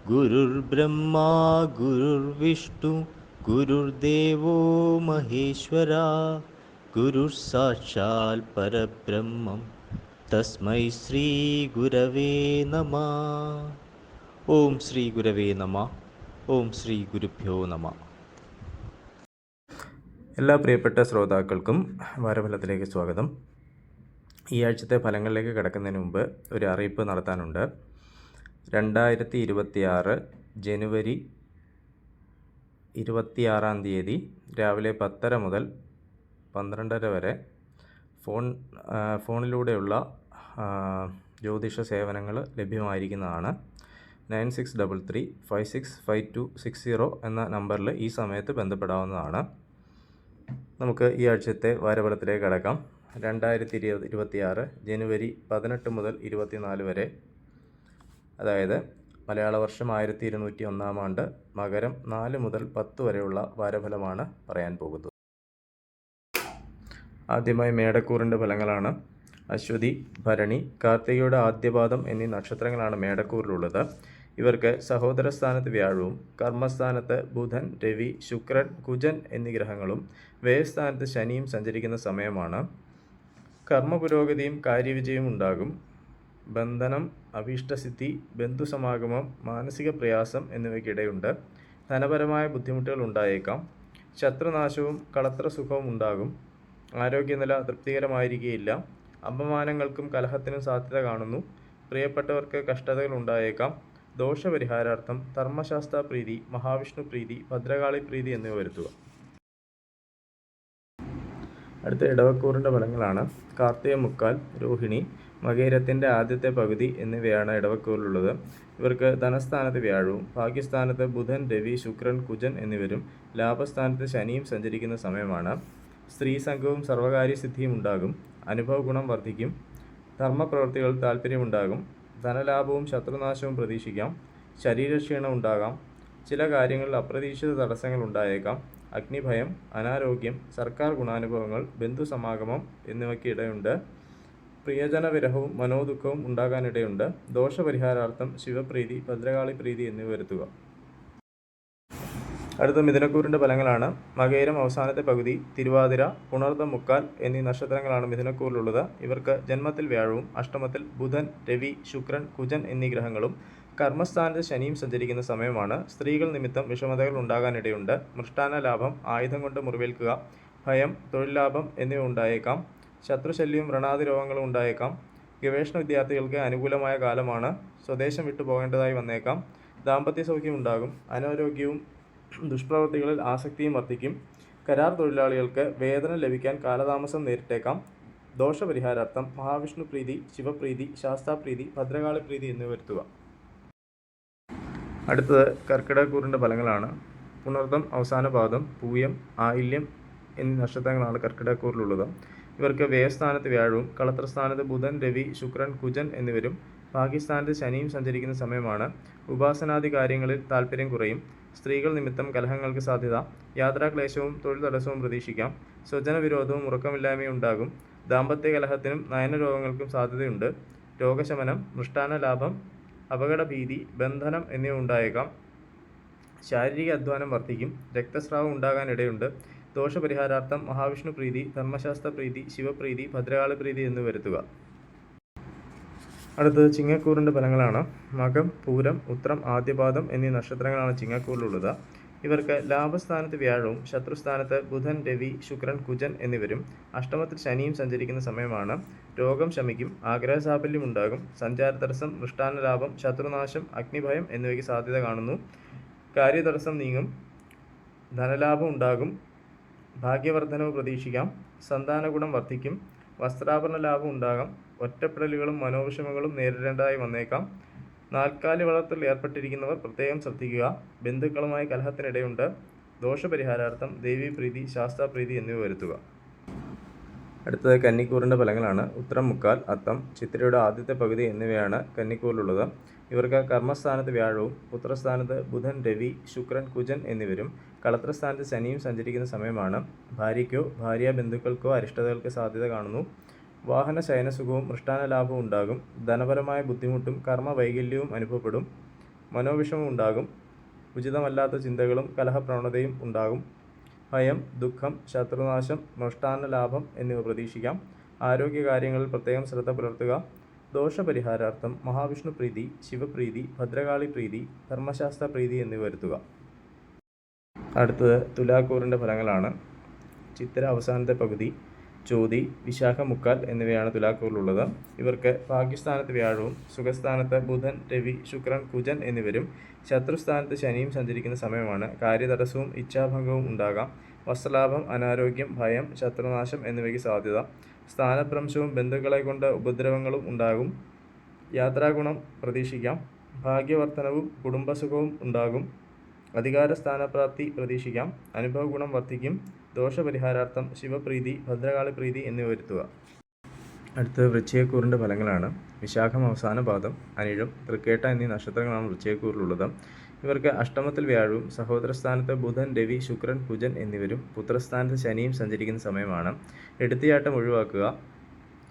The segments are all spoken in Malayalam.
गुरुर्ब्रह्मा गुरुर्विष्णु गुरुर्देवो महेश्वरा गुरुः परब्रह्मं तस्मै श्रीगुरवे नमः. ഓം ശ്രീ ഗുരവേ നമ. ഓം ശ്രീ ഗുരുഭ്യോ നമ. എല്ലാ പ്രിയപ്പെട്ട ശ്രോതാക്കൾക്കും വാരഫലത്തിലേക്ക് സ്വാഗതം. ഈ ആഴ്ചത്തെ ഫലങ്ങളിലേക്ക് കിടക്കുന്നതിന് മുമ്പ് ഒരു അറിയിപ്പ് നടത്താനുണ്ട്. 2026 ജനുവരി 26 രാവിലെ 10:30 മുതൽ 12:30 വരെ ഫോണിലൂടെയുള്ള ജ്യോതിഷ സേവനങ്ങൾ ലഭ്യമായിരിക്കുന്നതാണ്. 9633565260 എന്ന നമ്പറിൽ ഈ സമയത്ത് ബന്ധപ്പെടാവുന്നതാണ്. നമുക്ക് ഈ ആഴ്ചത്തെ വാരഫലത്തിലേക്ക് കടക്കാം. 2026 ജനുവരി 18 മുതൽ 24 വരെ, അതായത് മലയാള വർഷം 1201 ആണ്ട് മകരം 4 മുതൽ 10 വരെയുള്ള വാരഫലമാണ് പറയാൻ പോകുന്നത്. ആദ്യമായി മേടക്കൂറിൻ്റെ ഫലങ്ങളാണ്. അശ്വതി, ഭരണി, കാർത്തികയുടെ ആദ്യപാദം എന്നീ നക്ഷത്രങ്ങളാണ് മേടക്കൂറിലുള്ളത്. ഇവർക്ക് സഹോദരസ്ഥാനത്ത് വ്യാഴവും കർമ്മസ്ഥാനത്ത് ബുധൻ, രവി, ശുക്രൻ, കുജൻ എന്നീ ഗ്രഹങ്ങളും വ്യയസ്ഥാനത്ത് ശനിയും സഞ്ചരിക്കുന്ന സമയമാണ്. കർമ്മപുരോഗതിയും കാര്യവിജയവും ഉണ്ടാകും. ബന്ധനം, അഭീഷ്ടസിദ്ധി, ബന്ധുസമാഗമം, മാനസിക പ്രയാസം എന്നിവയ്ക്കിടയുണ്ട്. ധനപരമായ ബുദ്ധിമുട്ടുകൾ ഉണ്ടായേക്കാം. ശത്രുനാശവും കളത്രസുഖവും ഉണ്ടാകും. ആരോഗ്യനില തൃപ്തികരമായിരിക്കുകയില്ല. അപമാനങ്ങൾക്കും കലഹത്തിനും സാധ്യത കാണുന്നു. പ്രിയപ്പെട്ടവർക്ക് കഷ്ടതകൾ ഉണ്ടായേക്കാം. ദോഷപരിഹാരാർത്ഥം ധർമ്മശാസ്ത്ര പ്രീതി, മഹാവിഷ്ണു പ്രീതി, ഭദ്രകാളി പ്രീതി എന്നിവ വരുത്തുക. അടുത്ത ഇടവക്കൂറിൻ്റെ ഫലങ്ങളാണ്. കാർത്തിക മുക്കാൽ, രോഹിണി, മകേരത്തിൻ്റെ ആദ്യത്തെ പകുതി എന്നിവയാണ് ഇടവക്കൂറിലുള്ളത്. ഇവർക്ക് ധനസ്ഥാനത്ത് വ്യാഴവും ഭാഗ്യസ്ഥാനത്ത് ബുധൻ, രവി, ശുക്രൻ, കുജൻ എന്നിവരും ലാഭസ്ഥാനത്ത് ശനിയും സഞ്ചരിക്കുന്ന സമയമാണ്. സ്ത്രീ സംഘവും സർവകാര്യസിദ്ധിയും ഉണ്ടാകും. അനുഭവ ഗുണം വർദ്ധിക്കും. ധർമ്മപ്രവൃത്തികൾ താല്പര്യമുണ്ടാകും. ധനലാഭവും ശത്രുനാശവും പ്രതീക്ഷിക്കാം. ശരീരക്ഷീണം ഉണ്ടാകാം. ചില കാര്യങ്ങളിൽ അപ്രതീക്ഷിത തടസ്സങ്ങൾ ഉണ്ടായേക്കാം. അഗ്നിഭയം, അനാരോഗ്യം, സർക്കാർ ഗുണാനുഭവങ്ങൾ, ബന്ധുസമാഗമം എന്നിവയ്ക്ക് ഇടയുണ്ട്. പ്രിയജന വിരഹവും മനോദുഃഖവും ഉണ്ടാകാനിടയുണ്ട്. ദോഷപരിഹാരാർത്ഥം ശിവപ്രീതി, ഭദ്രകാളി പ്രീതി എന്നിവ വരുത്തുക. അടുത്ത മിഥുനക്കൂറിൻ്റെ ഫലങ്ങളാണ്. മകേരം അവസാനത്തെ പകുതി, തിരുവാതിര, പുണർദം മുക്കാൽ എന്നീ നക്ഷത്രങ്ങളാണ് മിഥുനക്കൂറിലുള്ളത്. ഇവർക്ക് ജന്മത്തിൽ വ്യാഴവും അഷ്ടമത്തിൽ ബുധൻ, രവി, ശുക്രൻ, കുജൻ എന്നീ ഗ്രഹങ്ങളും കർമ്മസ്ഥാനത്ത് ശനിയും സഞ്ചരിക്കുന്ന സമയമാണ്. സ്ത്രീകൾ നിമിത്തം വിഷമതകൾ ഉണ്ടാകാനിടയുണ്ട്. മൃഷ്ടാന ലാഭം, ആയുധം കൊണ്ട് മുറിവേൽക്കുക, ഭയം, തൊഴിൽ ലാഭം എന്നിവ ഉണ്ടായേക്കാം. ശത്രുശല്യവും വ്രണാതി രോഗങ്ങളും ഉണ്ടായേക്കാം. ഗവേഷണ വിദ്യാർത്ഥികൾക്ക് അനുകൂലമായ കാലമാണ്. സ്വദേശം വിട്ടു പോകേണ്ടതായി വന്നേക്കാം. ദാമ്പത്യ സൗഖ്യം ഉണ്ടാകും. അനാരോഗ്യവും ദുഷ്പ്രവൃത്തികളിൽ ആസക്തിയും വർദ്ധിക്കും. കരാർ തൊഴിലാളികൾക്ക് വേതനം ലഭിക്കാൻ കാലതാമസം നേരിട്ടേക്കാം. ദോഷപരിഹാരാർത്ഥം മഹാവിഷ്ണു പ്രീതി, ശിവപ്രീതി, ശാസ്താപ്രീതി, ഭദ്രകാളി പ്രീതി എന്നിവ വരുത്തുക. അടുത്തത് കർക്കിടകക്കൂറിൻ്റെ ഫലങ്ങളാണ്. പുണർദം അവസാന പാദം, പൂയം, ആയില്യം എന്നീ നക്ഷത്രങ്ങളാണ് കർക്കിടകക്കൂറിലുള്ളത്. ഇവർക്ക് വ്യയസ്ഥാനത്ത് വ്യാഴവും കളത്രസ്ഥാനത്ത് ബുധൻ, രവി, ശുക്രൻ, കുജൻ എന്നിവരും ഭാഗ്യസ്ഥാനത്ത് ശനിയും സഞ്ചരിക്കുന്ന സമയമാണ്. ഉപാസനാദി കാര്യങ്ങളിൽ താല്പര്യം കുറയും. സ്ത്രീകൾ നിമിത്തം കലഹങ്ങൾക്ക് സാധ്യത. യാത്രാക്ലേശവും തൊഴിൽ തടസ്സവും പ്രതീക്ഷിക്കാം. സ്വജനവിരോധവും ഉറക്കമില്ലായ്മയും ഉണ്ടാകും. ദാമ്പത്യ കലഹത്തിനും നയനരോഗങ്ങൾക്കും സാധ്യതയുണ്ട്. രോഗശമനം, മൃഷ്ടാന ലാഭം, അപകടഭീതി, ബന്ധനം എന്നിവ ഉണ്ടായേക്കാം. ശാരീരിക അധ്വാനം വർദ്ധിക്കും. രക്തസ്രാവം ഉണ്ടാകാനിടയുണ്ട്. ദോഷപരിഹാരാർത്ഥം മഹാവിഷ്ണു പ്രീതി, ധർമ്മശാസ്ത്ര പ്രീതി, ശിവപ്രീതി, ഭദ്രകാളി പ്രീതി എന്നിവ വരുത്തുക. അടുത്തത് ചിങ്ങക്കൂറിൻ്റെ ഫലങ്ങളാണ്. മകം, പൂരം, ഉത്രം, ആദ്യപാദം എന്നീ നക്ഷത്രങ്ങളാണ് ചിങ്ങക്കൂറിലുള്ളത്. ഇവർക്ക് ലാഭസ്ഥാനത്ത് വ്യാഴവും ശത്രുസ്ഥാനത്ത് ബുധൻ, രവി, ശുക്രൻ, കുജൻ എന്നിവരും അഷ്ടമത്തിൽ ശനിയും സഞ്ചരിക്കുന്ന സമയമാണ്. രോഗം ശമിക്കും. ആഗ്രഹ സാഫല്യം ഉണ്ടാകും. സഞ്ചാര തടസ്സം, മൃഷ്ടാന ലാഭം, ശത്രുനാശം, അഗ്നിഭയം എന്നിവയ്ക്ക് സാധ്യത കാണുന്നു. കാര്യതടസ്സം നീങ്ങും. ധനലാഭം ഉണ്ടാകും. ഭാഗ്യവർദ്ധനവ് പ്രതീക്ഷിക്കാം. സന്താനഗുണം വർദ്ധിക്കും. വസ്ത്രാഭരണ ലാഭം ഉണ്ടാകാം. ഒറ്റപ്പെടലുകളും മനോവിഷമങ്ങളും നേരിടേണ്ടതായി വന്നേക്കാം. നാൽക്കാലി വളർത്തൽ ഏർപ്പെട്ടിരിക്കുന്നവർ പ്രത്യേകം ശ്രദ്ധിക്കുക. ബന്ധുക്കളുമായി കലഹത്തിനിടയുണ്ട്. ദോഷപരിഹാരാർത്ഥം ദേവീപ്രീതി, ശാസ്താപ്രീതി എന്നിവ വരുത്തുക. അടുത്തത് കന്നിക്കൂറിൻ്റെ ഫലങ്ങളാണ്. ഉത്രം മുക്കാൽ, അത്തം, ചിത്തിരയുടെ ആദ്യത്തെ പകുതി എന്നിവയാണ് കന്നിക്കൂറിലുള്ളത്. ഇവർക്ക് കർമ്മസ്ഥാനത്ത് വ്യാഴവും പുത്രസ്ഥാനത്ത് ബുധൻ, രവി, ശുക്രൻ, കുജൻ എന്നിവരും കളത്രസ്ഥാനത്ത് ശനിയും സഞ്ചരിക്കുന്ന സമയമാണ്. ഭാര്യയ്ക്കോ ഭാര്യാ ബന്ധുക്കൾക്കോ അരിഷ്ടതകൾക്ക് സാധ്യത കാണുന്നു. വാഹന ശയനസുഖവും മൃഷ്ടാന ലാഭവും ഉണ്ടാകും. ധനപരമായ ബുദ്ധിമുട്ടും കർമ്മവൈകല്യവും അനുഭവപ്പെടും. മനോവിഷമം ഉണ്ടാകും. ഉചിതമല്ലാത്ത ചിന്തകളും കലഹപ്രവണതയും ഉണ്ടാകും. ഭയം, ദുഃഖം, ശത്രുനാശം, മൃഷ്ടാന്ന ലാഭം എന്നിവ പ്രതീക്ഷിക്കാം. ആരോഗ്യകാര്യങ്ങളിൽ പ്രത്യേകം ശ്രദ്ധ പുലർത്തുക. ദോഷപരിഹാരാർത്ഥം മഹാവിഷ്ണു പ്രീതി, ശിവപ്രീതി, ഭദ്രകാളി പ്രീതി, ധർമ്മശാസ്ത്ര പ്രീതി എന്നിവ വരുത്തുക. അടുത്തത് തുലാക്കൂറിൻ്റെ ഫലങ്ങളാണ്. ചിത്തിര അവസാനത്തെ പകുതി, ചോതി, വിശാഖ മുക്കാൽ എന്നിവയാണ് തുലാക്കൂറിലുള്ളത്. ഇവർക്ക് ഭാഗ്യസ്ഥാനത്ത് വ്യാഴവും സുഖസ്ഥാനത്ത് ബുധൻ, രവി, ശുക്രൻ, കുജൻ എന്നിവരും ശത്രുസ്ഥാനത്ത് ശനിയും സഞ്ചരിക്കുന്ന സമയമാണ്. കാര്യതടസ്സവും ഇച്ഛാഭംഗവും ഉണ്ടാകാം. വസ്ത്രലാഭം, അനാരോഗ്യം, ഭയം, ശത്രുനാശം എന്നിവയ്ക്ക് സാധ്യത. സ്ഥാനഭ്രംശവും ബന്ധുക്കളെ കൊണ്ട് ഉപദ്രവങ്ങളും ഉണ്ടാകും. യാത്രാഗുണം പ്രതീക്ഷിക്കാം. ഭാഗ്യവർദ്ധനവും കുടുംബസുഖവും ഉണ്ടാകും. അധികാര സ്ഥാനപ്രാപ്തി പ്രതീക്ഷിക്കാം. അനുഭവ ഗുണം വർദ്ധിക്കും. ദോഷപരിഹാരാർത്ഥം ശിവപ്രീതി, ഭദ്രകാളി പ്രീതി എന്നിവ വരുത്തുക. അടുത്തത് വൃശ്ചികക്കൂറിൻ്റെ ഫലങ്ങളാണ്. വിശാഖം അവസാന പാദം, അനിഴം, തൃക്കേട്ട എന്നീ നക്ഷത്രങ്ങളാണ് വൃശ്ചികക്കൂറിലുള്ളത്. ഇവർക്ക് അഷ്ടമത്തിൽ വ്യാഴവും സഹോദരസ്ഥാനത്ത് ബുധൻ, രവി, ശുക്രൻ, കുജൻ എന്നിവരും പുത്രസ്ഥാനത്ത് ശനിയും സഞ്ചരിക്കുന്ന സമയമാണ്. എടുത്തിയാട്ടം ഒഴിവാക്കുക.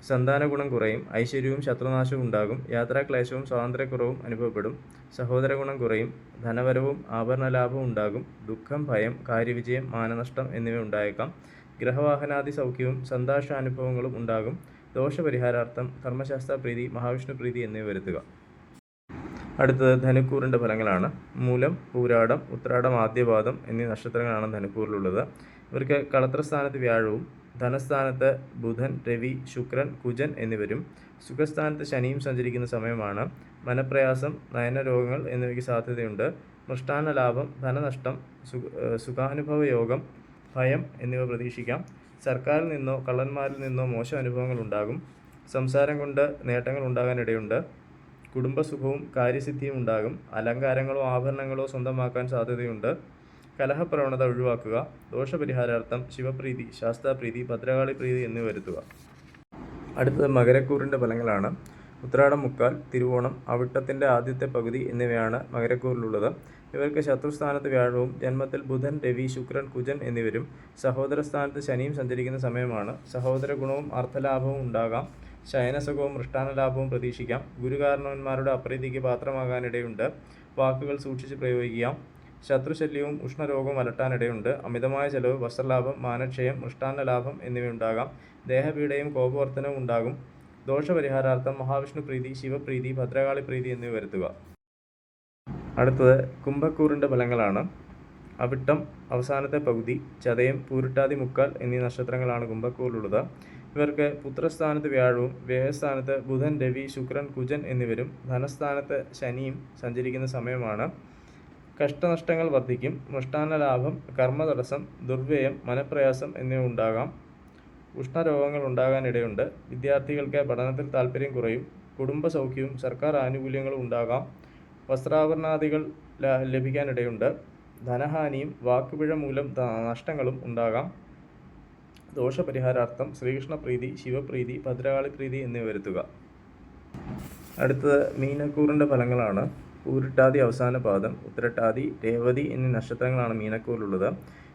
സന്താന ഗുണം കുറയും. ഐശ്വര്യവും ശത്രുനാശവും ഉണ്ടാകും. യാത്രാക്ലേശവും സ്വാതന്ത്ര്യക്കുറവും അനുഭവപ്പെടും. സഹോദര ഗുണം കുറയും. ധനവരവും ആഭരണലാഭവും ഉണ്ടാകും. ദുഃഖം, ഭയം, കാര്യവിജയം, മാനനഷ്ടം എന്നിവ ഉണ്ടായേക്കാം. ഗ്രഹവാഹനാദി സൗഖ്യവും സന്തോഷാനുഭവങ്ങളും ഉണ്ടാകും. ദോഷപരിഹാരാർത്ഥം ധർമ്മശാസ്ത്ര പ്രീതി, മഹാവിഷ്ണു പ്രീതി എന്നിവ വരുത്തുക. അടുത്തത് ധനുക്കൂറിൻ്റെ ഫലങ്ങളാണ്. മൂലം, പൂരാടം, ഉത്രാടം ആദ്യപാദം എന്നീ നക്ഷത്രങ്ങളാണ് ധനുക്കൂറിലുള്ളത്. ഇവർക്ക് കളത്രസ്ഥാനത്ത് വ്യാഴവും ധനസ്ഥാനത്ത് ബുധൻ, രവി, ശുക്രൻ, കുജൻ എന്നിവരും സുഖസ്ഥാനത്ത് ശനിയും സഞ്ചരിക്കുന്ന സമയമാണ്. മനപ്രയാസം, നയനരോഗങ്ങൾ എന്നിവയ്ക്ക് സാധ്യതയുണ്ട്. മൃഷ്ടാന്ന ലാഭം, ധനനഷ്ടം, സുഖാനുഭവ യോഗം, ഭയം എന്നിവ പ്രതീക്ഷിക്കാം. സർക്കാരിൽ നിന്നോ കള്ളന്മാരിൽ നിന്നോ മോശം അനുഭവങ്ങൾ ഉണ്ടാകും. സംസാരം കൊണ്ട് നേട്ടങ്ങൾ ഉണ്ടാകാനിടയുണ്ട്. കുടുംബസുഖവും കാര്യസിദ്ധിയും ഉണ്ടാകും. അലങ്കാരങ്ങളോ ആഭരണങ്ങളോ സ്വന്തമാക്കാൻ സാധ്യതയുണ്ട്. കലഹപ്രവണത ഒഴിവാക്കുക. ദോഷപരിഹാരാർത്ഥം ശിവപ്രീതി, ശാസ്താപ്രീതി, ഭദ്രകാളി പ്രീതി എന്നിവ വരുത്തുക. അടുത്തത് മകരക്കൂറിൻ്റെ ഫലങ്ങളാണ്. ഉത്രാടം മുക്കാൽ, തിരുവോണം, അവിട്ടത്തിൻ്റെ ആദ്യത്തെ പകുതി എന്നിവയാണ് മകരക്കൂറിലുള്ളത്. ഇവർക്ക് ശത്രുസ്ഥാനത്ത് വ്യാഴവും ജന്മത്തിൽ ബുധൻ, രവി, ശുക്രൻ, കുജൻ എന്നിവരും സഹോദരസ്ഥാനത്ത് ശനിയും സഞ്ചരിക്കുന്ന സമയമാണ്. സഹോദര ഗുണവും അർത്ഥലാഭവും ഉണ്ടാകാം. ശയനസുഖവും മൃഷ്ടാനലാഭവും പ്രതീക്ഷിക്കാം. ഗുരുകാരണവന്മാരുടെ അപ്രീതിക്ക് പാത്രമാകാനിടയുണ്ട്. വാക്കുകൾ സൂക്ഷിച്ച് പ്രയോഗിക്കാം. ശത്രുശല്യവും ഉഷ്ണരോഗവും അലട്ടാനിടയുണ്ട്. അമിതമായ ചെലവ്, വസ്ത്രലാഭം, മാനക്ഷയം, മൃഷ്ടാന്നലാഭം എന്നിവയുണ്ടാകാം. ദേഹപീഡയും കോപവർദ്ധനവും ഉണ്ടാകും. ദോഷപരിഹാരാർത്ഥം മഹാവിഷ്ണു പ്രീതി, ശിവപ്രീതി, ഭദ്രകാളി പ്രീതി എന്നിവ വരുത്തുക. അടുത്തത് കുംഭക്കൂറിൻ്റെ ഫലങ്ങളാണ്. അവിട്ടം അവസാനത്തെ പകുതി, ചതയം, പൂരുട്ടാതി മുക്കാൽ എന്നീ നക്ഷത്രങ്ങളാണ് കുംഭക്കൂറിലുള്ളത്. ഇവർക്ക് പുത്രസ്ഥാനത്ത് വ്യാഴവും വ്യയസ്ഥാനത്ത് ബുധൻ, രവി, ശുക്രൻ, കുജൻ എന്നിവരും ധനസ്ഥാനത്ത് ശനിയും സഞ്ചരിക്കുന്ന സമയമാണ്. കഷ്ടനഷ്ടങ്ങൾ വർദ്ധിക്കും. മൃഷ്ടാന്ന ലാഭം, കർമ്മതടസ്സം, ദുർവ്യയം, മനപ്രയാസം എന്നിവ ഉണ്ടാകാം. ഉഷ്ണരോഗങ്ങൾ ഉണ്ടാകാനിടയുണ്ട്. വിദ്യാർത്ഥികൾക്ക് പഠനത്തിൽ താൽപ്പര്യം കുറയും. കുടുംബസൗഖ്യവും സർക്കാർ ആനുകൂല്യങ്ങളും ഉണ്ടാകാം. വസ്ത്രാഭരണാദികൾ ലഭിക്കാനിടയുണ്ട്. ധനഹാനിയും വാക്കുപിഴ മൂലം നഷ്ടങ്ങളും ഉണ്ടാകാം. ദോഷപരിഹാരാർത്ഥം ശ്രീകൃഷ്ണപ്രീതി, ശിവപ്രീതി, ഭദ്രകാളി പ്രീതി എന്നിവ വരുത്തുക. അടുത്തത് മീനക്കൂറിൻ്റെ ഫലങ്ങളാണ്. പൂരിട്ടാതി അവസാന പാദം, ഉത്രട്ടാതി, രേവതി എന്നീ നക്ഷത്രങ്ങളാണ് മീനക്കൂറിലുള്ളത്.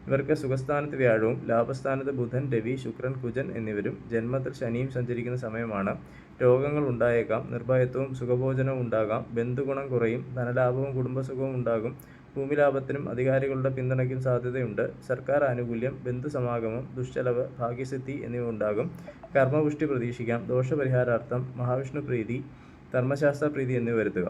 ഇവർക്ക് സുഖസ്ഥാനത്ത് വ്യാഴവും ലാഭസ്ഥാനത്ത് ബുധൻ, രവി, ശുക്രൻ, കുജൻ എന്നിവരും ജന്മത്തിൽ ശനിയും സഞ്ചരിക്കുന്ന സമയമാണ്. രോഗങ്ങൾ ഉണ്ടായേക്കാം. നിർഭയത്വവും സുഖഭോജനവും ഉണ്ടാകാം. ബന്ധുഗുണം കുറയും. ധനലാഭവും കുടുംബസുഖവും ഉണ്ടാകും. ഭൂമിലാഭത്തിനും അധികാരികളുടെ പിന്തുണയ്ക്കും സാധ്യതയുണ്ട്. സർക്കാർ ആനുകൂല്യം, ബന്ധുസമാഗമം, ദുഷ്ചെലവ്, ഭാഗ്യസിദ്ധി എന്നിവ ഉണ്ടാകും. കർമ്മപുഷ്ടി പ്രതീക്ഷിക്കാം. ദോഷപരിഹാരാർത്ഥം മഹാവിഷ്ണു പ്രീതി, ധർമ്മശാസ്ത്ര പ്രീതി എന്നിവ വരുത്തുക.